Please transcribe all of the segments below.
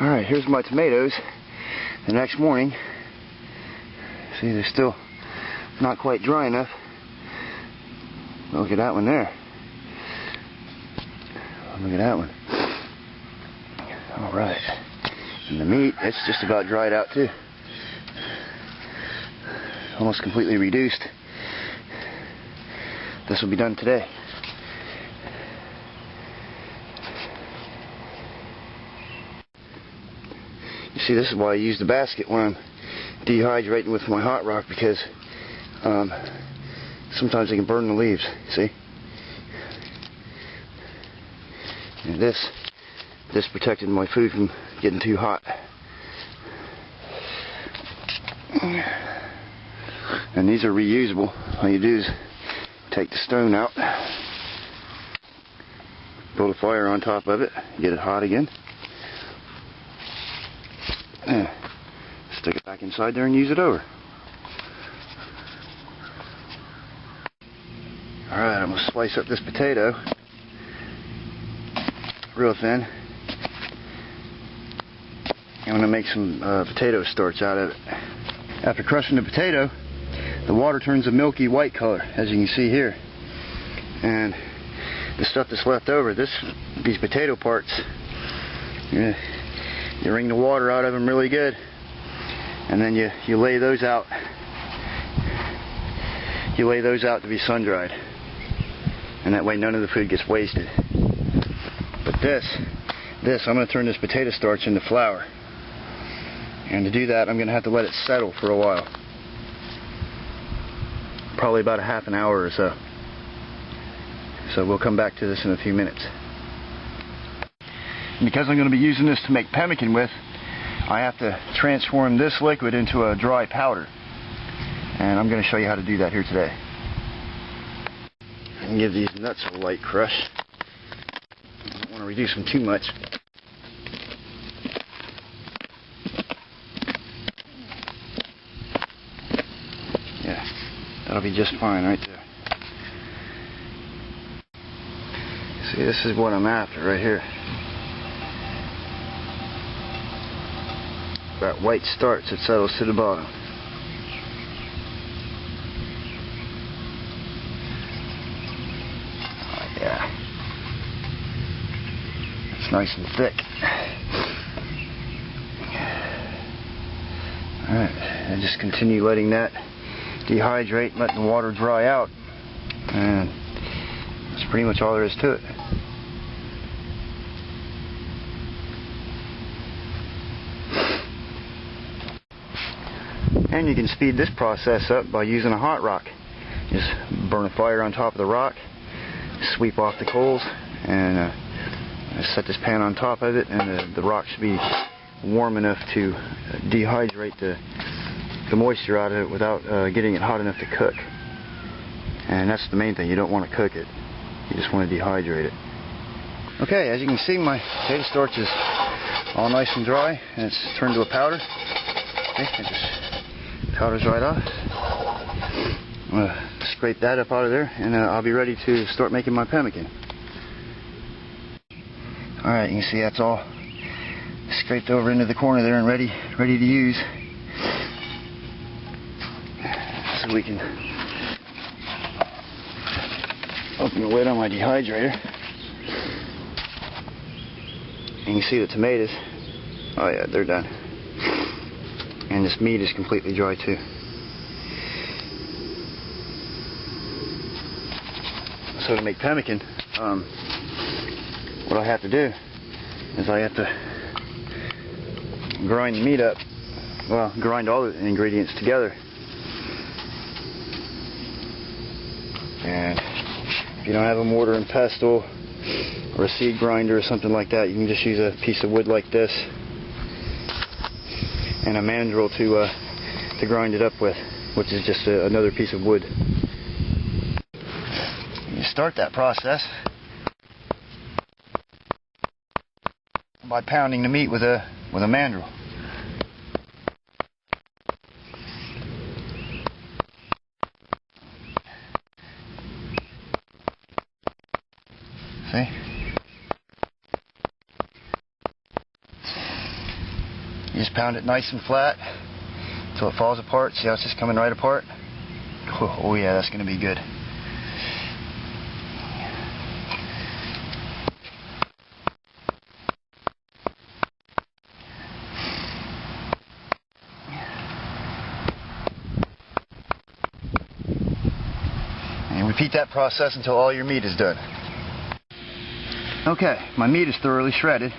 Alright, here's my tomatoes the next morning. See, they're still not quite dry enough. Look at that one there. Look at that one. Alright. And the meat, it's just about dried out too. Almost completely reduced. This will be done today. You see, this is why I use the basket when I'm dehydrating with my hot rock, because sometimes they can burn the leaves. See? And this protected my food from getting too hot. And these are reusable. All you do is take the stone out, build a fire on top of it, get it hot again, and stick it back inside there and use it over. Alright, I'm going to slice up this potato real thin. I'm going to make some potato starch out of it. After crushing the potato, the water turns a milky white color, as you can see here. And the stuff that's left over, these potato parts, you wring the water out of them really good, and then you lay those out. You lay those out to be sun dried, and that way none of the food gets wasted. But this, I'm going to turn this potato starch into flour. And to do that, I'm going to have to let it settle for a while. Probably about a half an hour or so. So we'll come back to this in a few minutes. And because I'm going to be using this to make pemmican with, I have to transform this liquid into a dry powder. And I'm going to show you how to do that here today. I can give these nuts a light crush. I don't want to reduce them too much. Yeah, that'll be just fine right there. See, this is what I'm after right here. That white starch that settles to the bottom. Oh, yeah. It's nice and thick. Alright, and just continue letting that dehydrate, letting the water dry out, and that's pretty much all there is to it. And you can speed this process up by using a hot rock. Just burn a fire on top of the rock, sweep off the coals, and set this pan on top of it, and the rock should be warm enough to dehydrate the moisture out of it without getting it hot enough to cook. And that's the main thing. You don't want to cook it. You just want to dehydrate it. Okay, as you can see, my potato starch is all nice and dry, and it's turned to a powder. Okay, it just powders right off. I'm going to scrape that up out of there, and I'll be ready to start making my pemmican. Alright, you can see that's all scraped over into the corner there and ready to use. So we can open the lid on my dehydrator. And you can see the tomatoes. Oh yeah, they're done. And this meat is completely dry too. So to make pemmican, what I have to do is I have to grind the meat up. Well, grind all the ingredients together. And if you don't have a mortar and pestle or a seed grinder or something like that, you can just use a piece of wood like this and a mandrel to grind it up with, which is just another piece of wood. You start that process by pounding the meat with a mandrel. See? You just pound it nice and flat until it falls apart. See how it's just coming right apart? Oh yeah, that's going to be good. And repeat that process until all your meat is done. Okay, my meat is thoroughly shredded.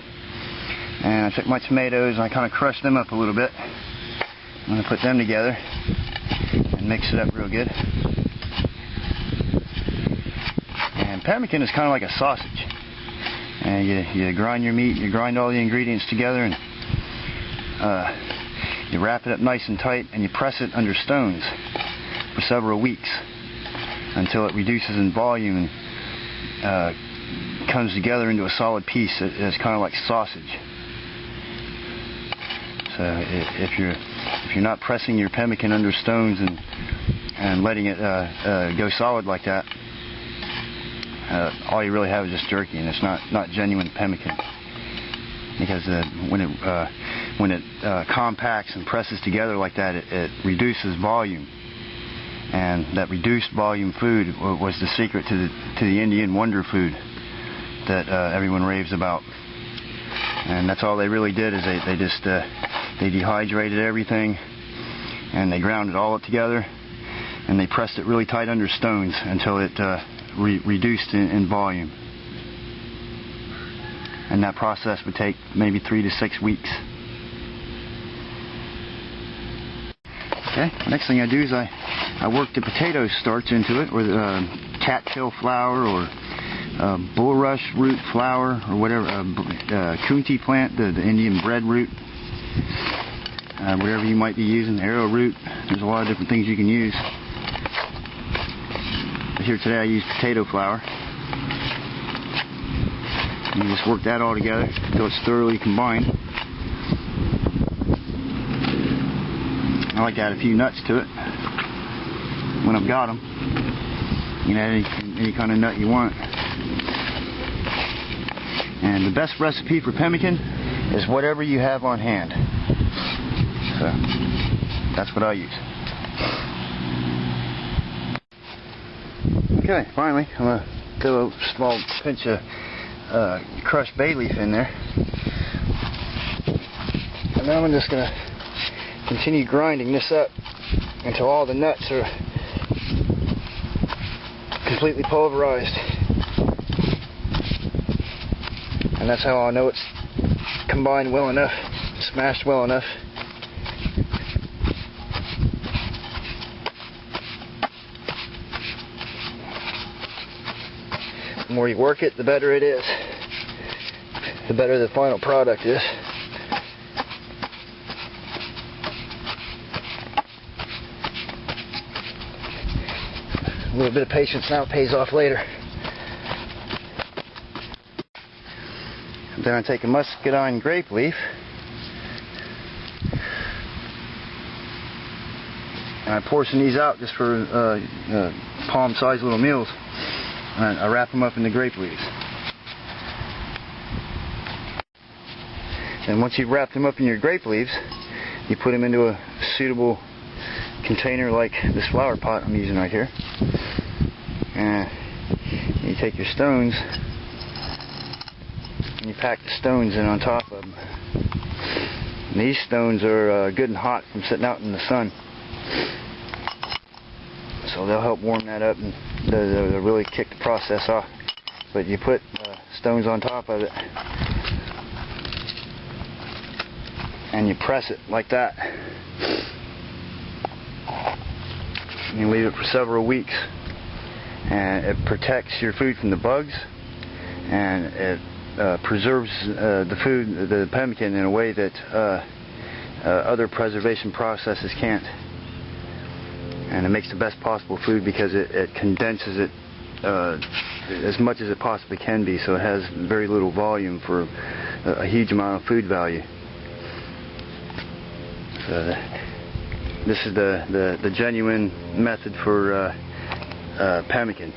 And I took my tomatoes and I kind of crushed them up a little bit. I'm going to put them together and mix it up real good. And pemmican is kind of like a sausage. And you grind your meat, you grind all the ingredients together, and you wrap it up nice and tight, and you press it under stones for several weeks until it reduces in volume and comes together into a solid piece. It's kind of like sausage. So if you're not pressing your pemmican under stones and letting it go solid like that, all you really have is just jerky, and it's not genuine pemmican. Because when it compacts and presses together like that, it reduces volume, and that reduced volume food was the secret to the Indian wonder food that everyone raves about. And that's all they really did, is they dehydrated everything, and they ground it all up together, and they pressed it really tight under stones until it reduced in volume. And that process would take maybe 3 to 6 weeks. Okay, next thing I do is I work the potato starch into it, or cattail flour, or bulrush root flour, or whatever, kunti plant, the Indian bread root, whatever you might be using, arrowroot. There's a lot of different things you can use. But here today I use potato flour. And you just work that all together until it's thoroughly combined. I like to add a few nuts to it when I've got them. You can add any kind of nut you want. And the best recipe for pemmican is whatever you have on hand. So that's what I use. Okay, finally I'm going to throw a small pinch of crushed bay leaf in there. And now I'm just going to continue grinding this up until all the nuts are completely pulverized. And that's how I know it's combined well enough, smashed well enough. The more you work it, the better it is. The better the final product is. A little bit of patience now pays off later. Then I take a muscadine grape leaf and I portion these out just for palm-sized little meals. And I wrap them up in the grape leaves. And once you've wrapped them up in your grape leaves, you put them into a suitable container like this flower pot I'm using right here. And you take your stones and you pack the stones in on top of them. And these stones are good and hot from sitting out in the sun. So they'll help warm that up and they'll really kick the process off. But you put stones on top of it and you press it like that. And you leave it for several weeks, and it protects your food from the bugs, and it preserves the food, the pemmican, in a way that other preservation processes can't. And it makes the best possible food because it condenses it as much as it possibly can be, so it has very little volume for a huge amount of food value. So this is the genuine method for pemmican.